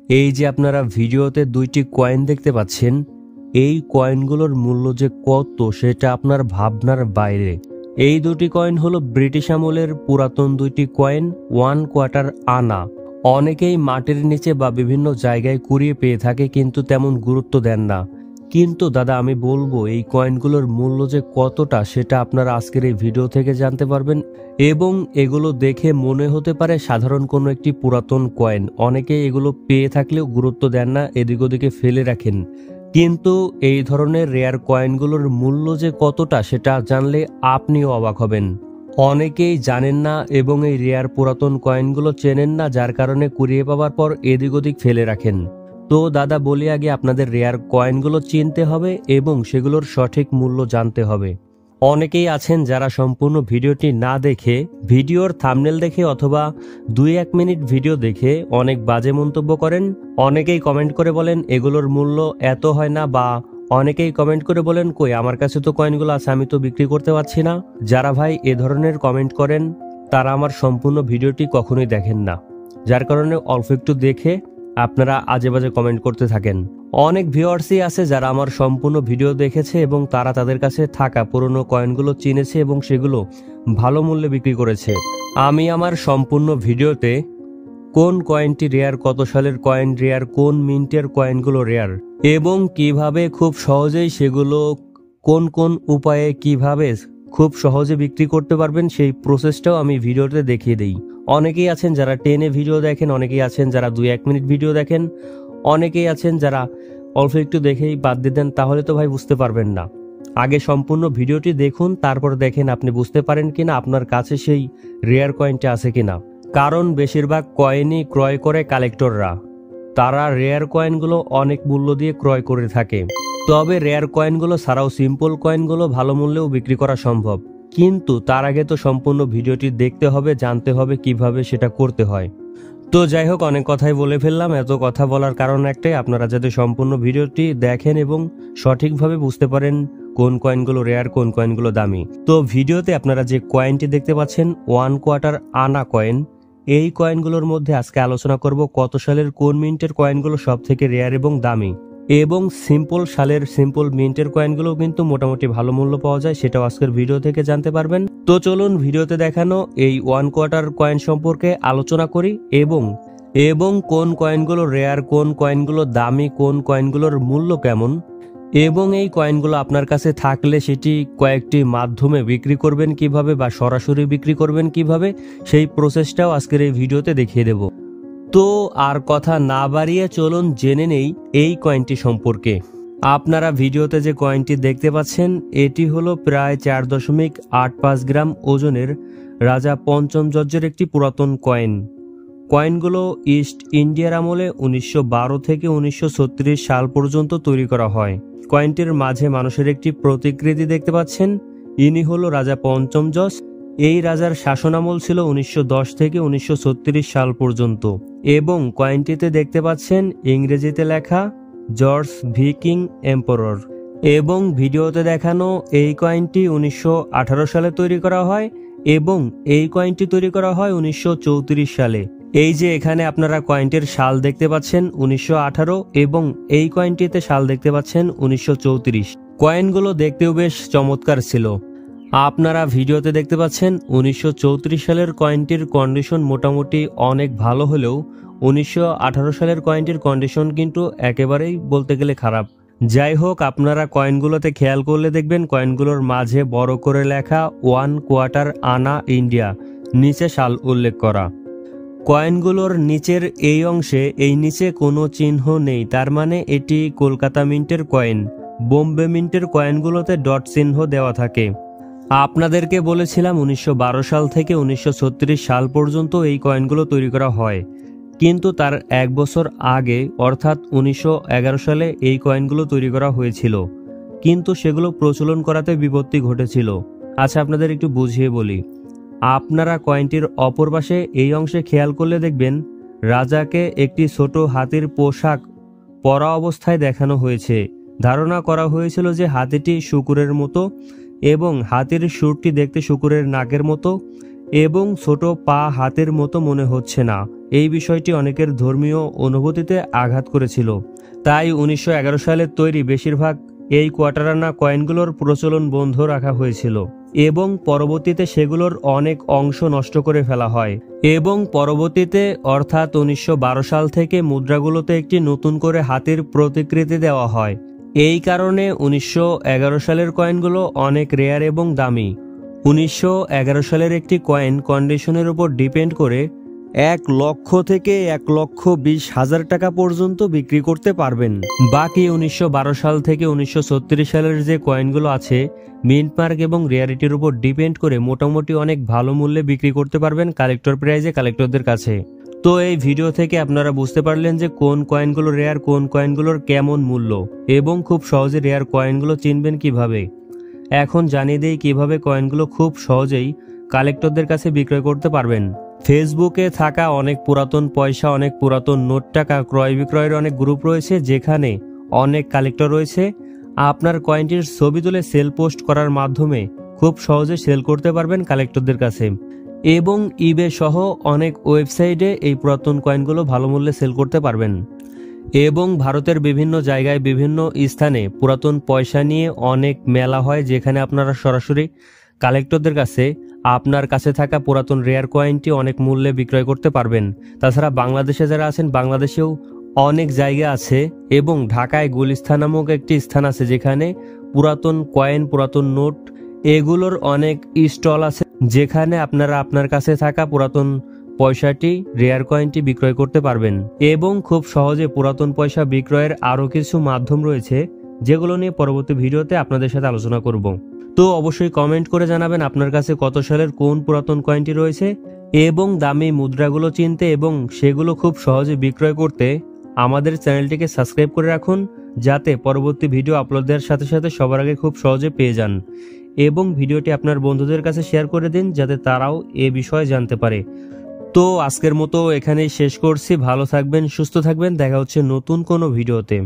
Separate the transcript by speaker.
Speaker 1: এই যে আপনারা ভিডিওতে দুইটি কয়েন দেখতে পাচ্ছেন, এই কয়েনগুলোর মূল্য যে কত সেটা আপনার ভাবনার বাইরে। এই দুটি কয়েন হলো ব্রিটিশ আমলের পুরাতন দুইটি কয়েন, 1 কোয়ার্টার আনা। অনেকেই মাটির নিচে বা বিভিন্ন জায়গায় কুড়িয়ে পেয়ে থাকে, কিন্তু তেমন গুরুত্ব দেন না। কিন্তু দাদা আমি বলবো এই কয়েনগুলোর মূল্য যে কতটা সেটা আপনারা আজকের এই ভিডিও থেকে জানতে পারবেন। এবং এগুলো দেখে মনে হতে পারে সাধারণ কোনো একটি পুরাতন কয়েন, অনেকে এগুলো পেয়ে থাকলেও গুরুত্ব দেন না, এদিক ওদিকে ফেলে রাখেন। কিন্তু এই ধরনের রেয়ার কয়েনগুলোর মূল্য যে কতটা সেটা জানলে আপনিও অবাক হবেন। অনেকেই জানেন না এবং এই রেয়ার পুরাতন কয়েনগুলো চেনেন না, যার কারণে কুড়িয়ে পাওয়ার পর এদিক ওদিক ফেলে রাখেন। তো দাদা বলি আগে আপনাদের রেয়ার কয়েনগুলো চিনতে হবে এবং সেগুলোর সঠিক মূল্য জানতে হবে। অনেকেই আছেন যারা সম্পূর্ণ ভিডিওটি না দেখে ভিডিওর থাম্বনেল দেখে অথবা 2-1 মিনিট ভিডিও দেখে অনেক বাজে মন্তব্য করেন। অনেকেই কমেন্ট করে বলেন এগুলোর মূল্য এত হয় না, বা অনেকেই কমেন্ট করে বলেন কই আমার কাছে তো কয়েনগুলো আছে, আমি তো বিক্রি করতে পারছি না। যারা ভাই এ ধরনের কমেন্ট করেন তারা আমার সম্পূর্ণ ভিডিওটি কখনোই দেখেন না, যার কারণে অল্প একটু দেখে আপনারা আজে বাজে কমেন্ট করতে থাকেন। অনেক ভিউয়ার্সই আছে যারা আমার সম্পূর্ণ ভিডিও দেখেছে এবং তারা তাদের কাছে থাকা পুরনো কয়েনগুলো চিনেছে এবং সেগুলো ভালো মূল্যে বিক্রি করেছে। আমি আমার সম্পূর্ণ ভিডিওতে কোন কয়েনটি রেয়ার, কত সালের কয়েন রেয়ার, কোন মিন্টের কয়েনগুলো রেয়ার এবং কিভাবে খুব সহজেই সেগুলো কোন কোন উপায়ে কিভাবে খুব সহজে বিক্রি করতে পারবেন সেই প্রসেসটাও আমি ভিডিওতে দেখিয়ে দিই। অনেকেই আছেন যারা টেনে ভিডিও দেখেন, অনেকেই আছেন যারা 2-1 মিনিট ভিডিও দেখেন, অনেকেই আছেন যারা অল্প একটু দেখেই বাদ দিয়ে দেন। তাহলে তো ভাই বুঝতে পারবেন না। আগে সম্পূর্ণ ভিডিওটি দেখুন, তারপর দেখেন আপনি বুঝতে পারেন কিনা আপনার কাছে সেই রেয়ার কয়েনটা আছে কিনা। কারণ বেশিরভাগ কয়েনই ক্রয় করে কালেক্টররা, তারা রেয়ার কয়েনগুলো অনেক মূল্য দিয়ে ক্রয় করে থাকে। তবে রেয়ার কয়েনগুলো ছাড়াও সিম্পল কয়েনগুলো ভালো মূল্যেও বিক্রি করা সম্ভব, কিন্তু তার আগে তো সম্পূর্ণ ভিডিওটি দেখতে হবে, জানতে হবে কিভাবে সেটা করতে হয়। তো যাই হোক, অনেক কথাই বলে ফেললাম। এত কথা বলার কারণ একটাই, আপনারা যাতে সম্পূর্ণ ভিডিওটি দেখেন এবং সঠিকভাবে বুঝতে পারেন কোন কয়েনগুলো রেয়ার, কোন কয়েনগুলো দামি। তো ভিডিওতে আপনারা যে কয়েনটি দেখতে পাচ্ছেন 1 কোয়ার্টার আনা কয়েন, এই কয়েনগুলোর মধ্যে আজকে আলোচনা করব কত সালের কোন মিন্টের কয়েনগুলো সব থেকে রেয়ার এবং দামি। এবং সিম্পল সালের সিম্পল মিন্টের কয়েনগুলো কিন্তু মোটামুটি ভালো মূল্য পাওয়া যায়, সেটাও আজকের ভিডিও থেকে জানতে পারবেন। তো চলুন ভিডিওতে দেখানো এই 1 কোয়ার্টার কয়েন সম্পর্কে আলোচনা করি এবং কোন কয়েনগুলো রেয়ার, কোন কয়েনগুলো দামি, কোন কয়েনগুলোর মূল্য কেমন, এবং এই কয়েনগুলো আপনার কাছে থাকলে সেটি কয়েকটি মাধ্যমে বিক্রি করবেন কিভাবে বা সরাসরি বিক্রি করবেন কিভাবে, সেই প্রসেসটাও আজকের এই ভিডিওতে দেখিয়ে দেব। তো আর কথা না বাড়িয়ে চলুন জেনে নেই এই কয়েনটি সম্পর্কে। আপনারা ভিডিওতে যে কয়েনটি দেখতে পাচ্ছেন এটি হলো প্রায় 4.85 গ্রাম ওজনের রাজা পঞ্চম জর্জের একটি পুরাতন কয়েন। কয়েনগুলো ইস্ট ইন্ডিয়ার আমলে 1912 থেকে 1936 সাল পর্যন্ত তৈরি করা হয়। কয়েনটির মাঝে মানুষের একটি প্রতিকৃতি দেখতে পাচ্ছেন, ইনি হলো রাজা পঞ্চম জর্জ। এই রাজার শাসনামল ছিল 1910 থেকে 1936 সাল পর্যন্ত। এবং কয়েনটিতে দেখতে পাচ্ছেন ইংরেজিতে লেখা জর্জ ভি কিং এম্পারর। এবং ভিডিওতে দেখানো এই কয়েনটি 1918 সালে তৈরি করা হয় এবং এই কয়েনটি তৈরি করা হয় 1934 সালে। এই যে এখানে আপনারা কয়েনটির সাল দেখতে পাচ্ছেন 1918 এবং এই কয়েনটিতে সাল দেখতে পাচ্ছেন 1934। কয়েনগুলো দেখতেও বেশ চমৎকার ছিল। আপনারা ভিডিওতে দেখতে পাচ্ছেন 1934 সালের কয়েনটির কন্ডিশন মোটামুটি অনেক ভালো হলেও 1918 সালের কয়েনটির কন্ডিশন কিন্তু একেবারেই বলতে গেলে খারাপ। যাই হোক, আপনারা কয়েনগুলোতে খেয়াল করলে দেখবেন কয়েনগুলোর মাঝে বড় করে লেখা 1 কোয়ার্টার আনা ইন্ডিয়া, নিচে সাল উল্লেখ করা। কয়েনগুলোর নিচের এই অংশে এই নিচে কোনো চিহ্ন নেই, তার মানে এটি কলকাতা মিন্টের কয়েন। বোম্বে মিন্টের কয়েনগুলোতে ডট চিহ্ন দেওয়া থাকে। আপনাদেরকে বলেছিলাম 1912 সাল থেকে 1936 সাল পর্যন্ত এই কয়েনগুলো তৈরি করা হয়, কিন্তু তার 1 বছর আগে অর্থাৎ 1911 সালে এই কয়েনগুলো তৈরি করা হয়েছিল, কিন্তু সেগুলো প্রচলন করাতে বিপত্তি ঘটেছিল। আচ্ছা, আপনাদের একটু বুঝিয়ে বলি। আপনারা কয়েনটির অপর পাশে এই অংশে খেয়াল করলে দেখবেন রাজাকে একটি ছোট হাতির পোশাক পরা অবস্থায় দেখানো হয়েছে। ধারণা করা হয়েছিল যে হাতিটি শূকরের মতো এবং হাতির সুরটি দেখতে শূকরের নাকের মতো এবং ছোট পা হাতের মতো মনে হচ্ছে না, এই বিষয়টি অনেকের ধর্মীয় অনুভূতিতে আঘাত করেছিল। তাই 1911 সালে তৈরি বেশিরভাগ এই কোয়ার্টার আনা কয়েনগুলোর প্রচলন বন্ধ রাখা হয়েছিল এবং পরবর্তীতে সেগুলোর অনেক অংশ নষ্ট করে ফেলা হয় এবং পরবর্তীতে অর্থাৎ 1912 সাল থেকে মুদ্রাগুলোতে একটি নতুন করে হাতির প্রতিকৃতি দেওয়া হয়। এই কারণে 1911 সালের কয়েনগুলো অনেক রেয়ার এবং দামি। 1911 সালের একটি কয়েন কন্ডিশনের উপর ডিপেন্ড করে 1 লক্ষ থেকে 1,20,000 টাকা পর্যন্ত বিক্রি করতে পারবেন। বাকি 1912 সাল থেকে 1936 সালের যে কয়েনগুলো আছে মিন্ট মার্ক এবং রেয়ারিটির উপর ডিপেন্ড করে মোটামুটি অনেক ভালো মূল্যে বিক্রি করতে পারবেন কালেক্টর প্রাইজে কালেক্টরদের কাছে। তো এই ভিডিও থেকে আপনারা বুঝতে পারলেন যে কোন কয়েনগুলো রেয়ার, কোন কয়েনগুলোর কেমন মূল্য এবং খুব সহজে রেয়ার কয়েনগুলো চিনবেন কিভাবে। এখন জানিয়ে দেই কিভাবে কয়েনগুলো খুব সহজেই কালেক্টরদের কাছে বিক্রয় করতে পারবেন। ফেসবুকে থাকা অনেক পুরাতন পয়সা, অনেক পুরাতন নোট টাকা ক্রয় বিক্রয়ের অনেক গ্রুপ রয়েছে যেখানে অনেক কালেক্টর রয়েছে। আপনার কয়েনটির ছবি তুলে সেল পোস্ট করার মাধ্যমে খুব সহজে সেল করতে পারবেন কালেক্টরদের কাছে এবং ইবে সহ অনেক ওয়েবসাইটে এই পুরাতন কয়েনগুলো ভালো মূল্যে সেল করতে পারবেন। এবং ভারতের বিভিন্ন জায়গায় বিভিন্ন স্থানে পুরাতন পয়সা নিয়ে অনেক মেলা হয় যেখানে আপনারা সরাসরি কালেক্টরদের কাছে আপনার কাছে থাকা পুরাতন রেয়ার কয়েনটি অনেক মূল্যে বিক্রয় করতে পারবেন। তাছাড়া বাংলাদেশে যারা আছেন বাংলাদেশেও অনেক জায়গা আছে এবং ঢাকায় গুলিস্তান নামক একটি স্থান আছে যেখানে পুরাতন কয়েন, পুরাতন নোট এগুলোর অনেক স্টল আছে যেখানে আপনারা আপনার কাছে থাকা পুরাতন পয়সাটি, রেয়ার কয়েনটি বিক্রয় করতে পারবেন। এবং খুব সহজে পুরাতন পয়সা বিক্রয়ের আরও কিছু মাধ্যম রয়েছে যেগুলো নিয়ে পরবর্তী ভিডিওতে আপনাদের সাথে আলোচনা করব। তো অবশ্যই কমেন্ট করে জানাবেন আপনার কাছে কত সালের কোন পুরাতন কয়েনটি রয়েছে এবং দামি মুদ্রাগুলো চিনতে এবং সেগুলো খুব সহজে বিক্রয় করতে আমাদের চ্যানেলটিকে সাবস্ক্রাইব করে রাখুন যাতে পরবর্তী ভিডিও আপলোড দেওয়ার সাথে সাথে সবার আগে খুব সহজে পেয়ে যান এবং ভিডিওটি আপনার বন্ধুদের কাছে শেয়ার করে দিন যাতে তারাও এ বিষয়ে জানতে পারে। তো আজকের মতো এখানেই শেষ করছি। ভালো থাকবেন, সুস্থ থাকবেন, দেখা হচ্ছে নতুন কোনো ভিডিওতে।